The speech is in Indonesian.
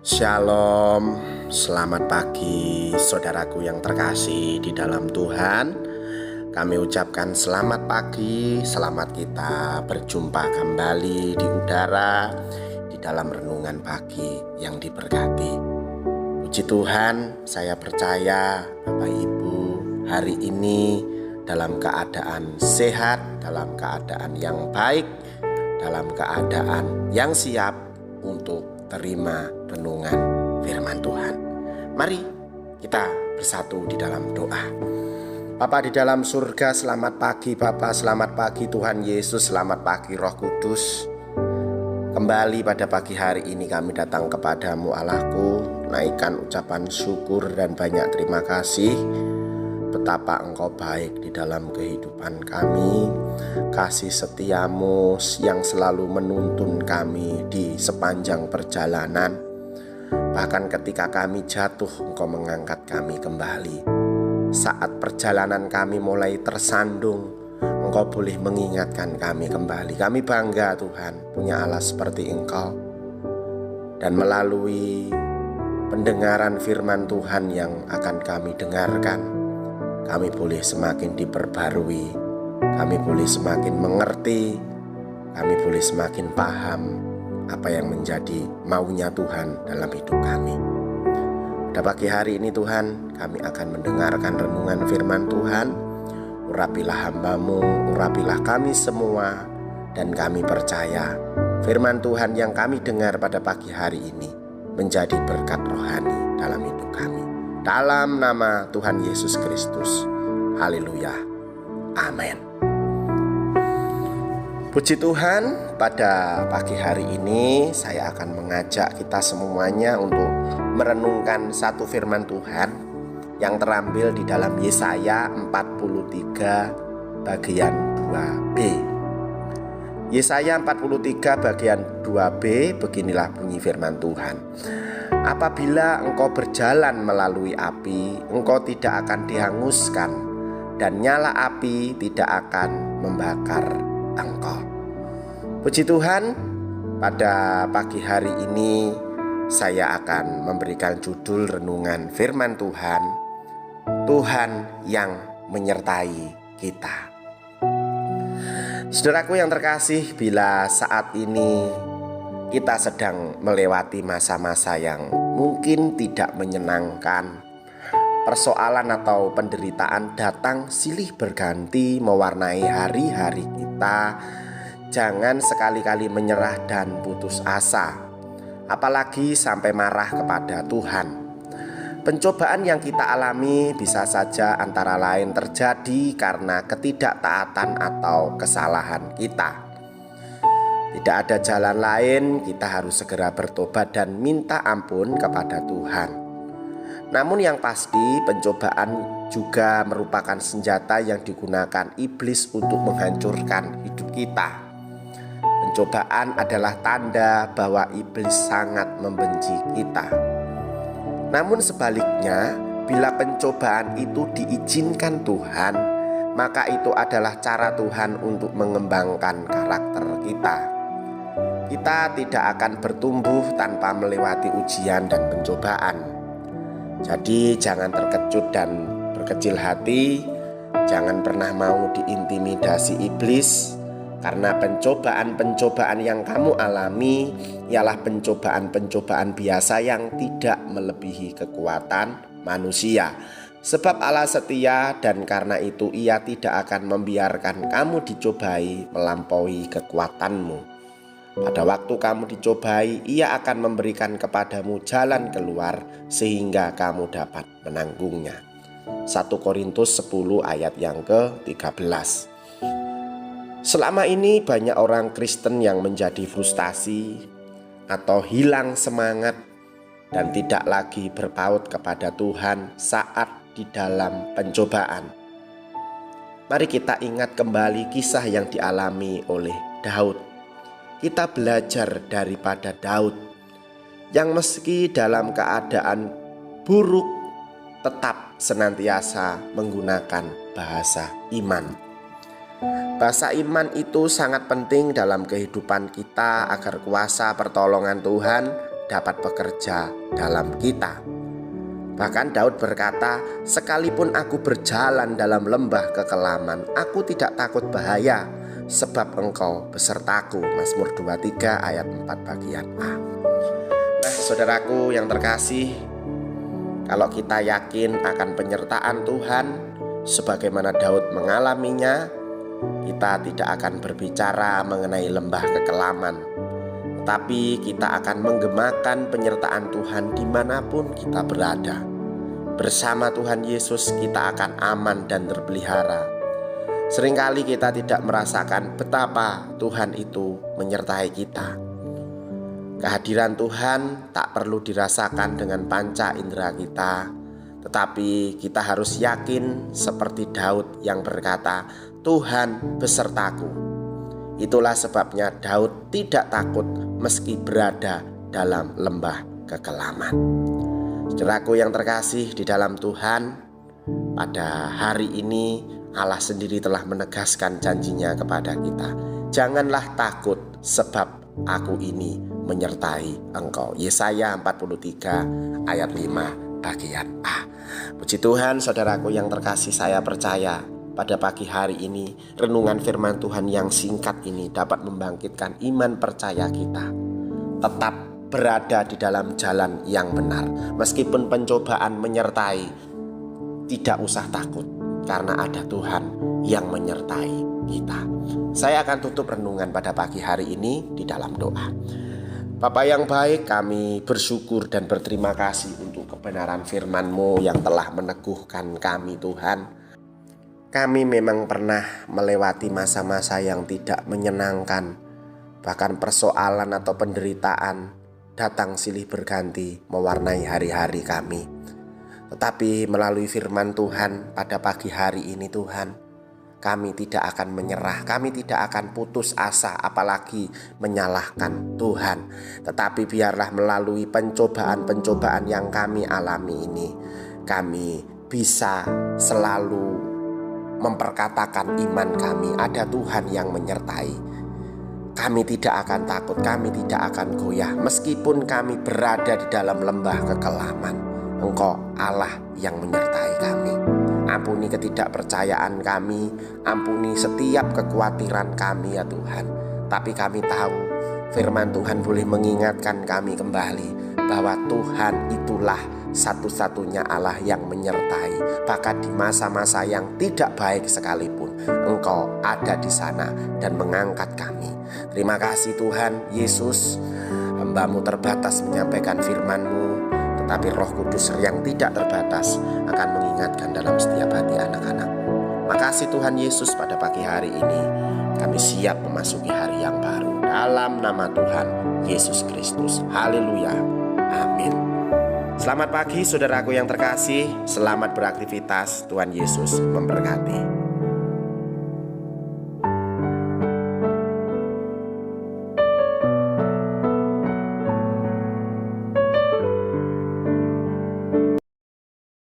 Shalom, selamat pagi saudaraku yang terkasih di dalam Tuhan. Kami ucapkan selamat pagi, selamat kita berjumpa kembali di udara, di dalam renungan pagi yang diberkati. Puji Tuhan, saya percaya Bapak Ibu hari ini dalam keadaan sehat, dalam keadaan yang baik, dalam keadaan yang siap untuk terima renungan firman Tuhan. Mari kita bersatu di dalam doa. Bapa di dalam surga, selamat pagi Bapa, selamat pagi Tuhan Yesus, selamat pagi Roh Kudus. Kembali pada pagi hari ini kami datang kepadamu Allahku, naikkan ucapan syukur dan banyak terima kasih. Betapa Engkau baik di dalam kehidupan kami, kasih setiamu yang selalu menuntun kami di sepanjang perjalanan. Bahkan ketika kami jatuh, Engkau mengangkat kami kembali. Saat perjalanan kami mulai tersandung, Engkau boleh mengingatkan kami kembali. Kami bangga Tuhan punya Allah seperti Engkau. Dan melalui pendengaran firman Tuhan yang akan kami dengarkan, kami boleh semakin diperbarui, kami boleh semakin mengerti, kami boleh semakin paham apa yang menjadi maunya Tuhan dalam hidup kami. Pada pagi hari ini Tuhan, kami akan mendengarkan renungan firman Tuhan. Urapilah hamba-Mu, urapilah kami semua, dan kami percaya firman Tuhan yang kami dengar pada pagi hari ini menjadi berkat rohani dalam hidup kami. Dalam nama Tuhan Yesus Kristus. Haleluya. Amin. Puji Tuhan, pada pagi hari ini saya akan mengajak kita semuanya untuk merenungkan satu firman Tuhan yang terambil di dalam Yesaya 43 bagian 2b. Yesaya 43 bagian 2b, beginilah bunyi firman Tuhan. Apabila engkau berjalan melalui api, engkau tidak akan dihanguskan, dan nyala api tidak akan membakar engkau. Puji Tuhan, pada pagi hari ini saya akan memberikan judul renungan firman Tuhan, Tuhan yang menyertai kita. Saudaraku yang terkasih, bila saat ini kita sedang melewati masa-masa yang mungkin tidak menyenangkan, persoalan atau penderitaan datang silih berganti mewarnai hari-hari kita, jangan sekali-kali menyerah dan putus asa, apalagi sampai marah kepada Tuhan. Pencobaan yang kita alami bisa saja antara lain terjadi karena ketidaktaatan atau kesalahan kita. Tidak ada jalan lain, kita harus segera bertobat dan minta ampun kepada Tuhan. Namun yang pasti, pencobaan juga merupakan senjata yang digunakan iblis untuk menghancurkan hidup kita. Pencobaan adalah tanda bahwa iblis sangat membenci kita. Namun sebaliknya, bila pencobaan itu diizinkan Tuhan, maka itu adalah cara Tuhan untuk mengembangkan karakter kita. Kita tidak akan bertumbuh tanpa melewati ujian dan pencobaan. Jadi jangan terkejut dan berkecil hati. Jangan pernah mau diintimidasi iblis, karena pencobaan-pencobaan yang kamu alami ialah pencobaan-pencobaan biasa yang tidak melebihi kekuatan manusia. Sebab Allah setia, dan karena itu Ia tidak akan membiarkan kamu dicobai melampaui kekuatanmu. Pada waktu kamu dicobai, Ia akan memberikan kepadamu jalan keluar sehingga kamu dapat menanggungnya. 1 Korintus 10 ayat yang ke-13. Selama ini banyak orang Kristen yang menjadi frustasi atau hilang semangat dan tidak lagi berpaut kepada Tuhan saat di dalam pencobaan. Mari kita ingat kembali kisah yang dialami oleh Daud. Kita belajar daripada Daud yang meski dalam keadaan buruk tetap senantiasa menggunakan bahasa iman. Bahasa iman itu sangat penting dalam kehidupan kita agar kuasa pertolongan Tuhan dapat bekerja dalam kita. Bahkan Daud berkata, sekalipun aku berjalan dalam lembah kekelaman, aku tidak takut bahaya, sebab Engkau besertaku. Mazmur 23 ayat 4 bagian A. Nah, saudaraku yang terkasih, kalau kita yakin akan penyertaan Tuhan sebagaimana Daud mengalaminya, kita tidak akan berbicara mengenai lembah kekelaman, tetapi kita akan menggemakan penyertaan Tuhan dimanapun kita berada. Bersama Tuhan Yesus kita akan aman dan terpelihara. Seringkali kita tidak merasakan betapa Tuhan itu menyertai kita. Kehadiran Tuhan tak perlu dirasakan dengan panca indera kita, tetapi kita harus yakin seperti Daud yang berkata, Tuhan besertaku. Itulah sebabnya Daud tidak takut meski berada dalam lembah kekelaman. Saudaraku yang terkasih di dalam Tuhan, pada hari ini Allah sendiri telah menegaskan janjinya kepada kita. Janganlah takut sebab aku ini menyertai engkau. Yesaya 43 ayat 5 bagian A. Puji Tuhan, saudaraku yang terkasih, saya percaya pada pagi hari ini renungan firman Tuhan yang singkat ini dapat membangkitkan iman percaya kita. Tetap berada di dalam jalan yang benar. Meskipun pencobaan menyertai, tidak usah takut, karena ada Tuhan yang menyertai kita. Saya akan tutup renungan pada pagi hari ini di dalam doa. Bapa yang baik, kami bersyukur dan berterima kasih untuk kebenaran firman-Mu yang telah meneguhkan kami, Tuhan. Kami memang pernah melewati masa-masa yang tidak menyenangkan, bahkan persoalan atau penderitaan datang silih berganti mewarnai hari-hari kami. Tetapi melalui firman Tuhan pada pagi hari ini, Tuhan, kami tidak akan menyerah, kami tidak akan putus asa, apalagi menyalahkan Tuhan. Tetapi biarlah melalui pencobaan-pencobaan yang kami alami ini, kami bisa selalu memperkatakan iman kami, ada Tuhan yang menyertai. Kami tidak akan takut, kami tidak akan goyah, meskipun kami berada di dalam lembah kekelaman. Engkau Allah yang menyertai kami. Ampuni ketidakpercayaan kami, ampuni setiap kekhawatiran kami ya Tuhan. Tapi kami tahu firman Tuhan boleh mengingatkan kami kembali bahwa Tuhan itulah satu-satunya Allah yang menyertai. Bahkan di masa-masa yang tidak baik sekalipun, Engkau ada di sana dan mengangkat kami. Terima kasih Tuhan Yesus, hamba-Mu terbatas menyampaikan firman-Mu, tetapi Roh Kudus yang tidak terbatas akan mengingatkan dalam setiap hati anak-anak. Makasih Tuhan Yesus, pada pagi hari ini kami siap memasuki hari yang baru. Dalam nama Tuhan Yesus Kristus. Haleluya. Amin. Selamat pagi saudaraku yang terkasih. Selamat beraktivitas. Tuhan Yesus memberkati.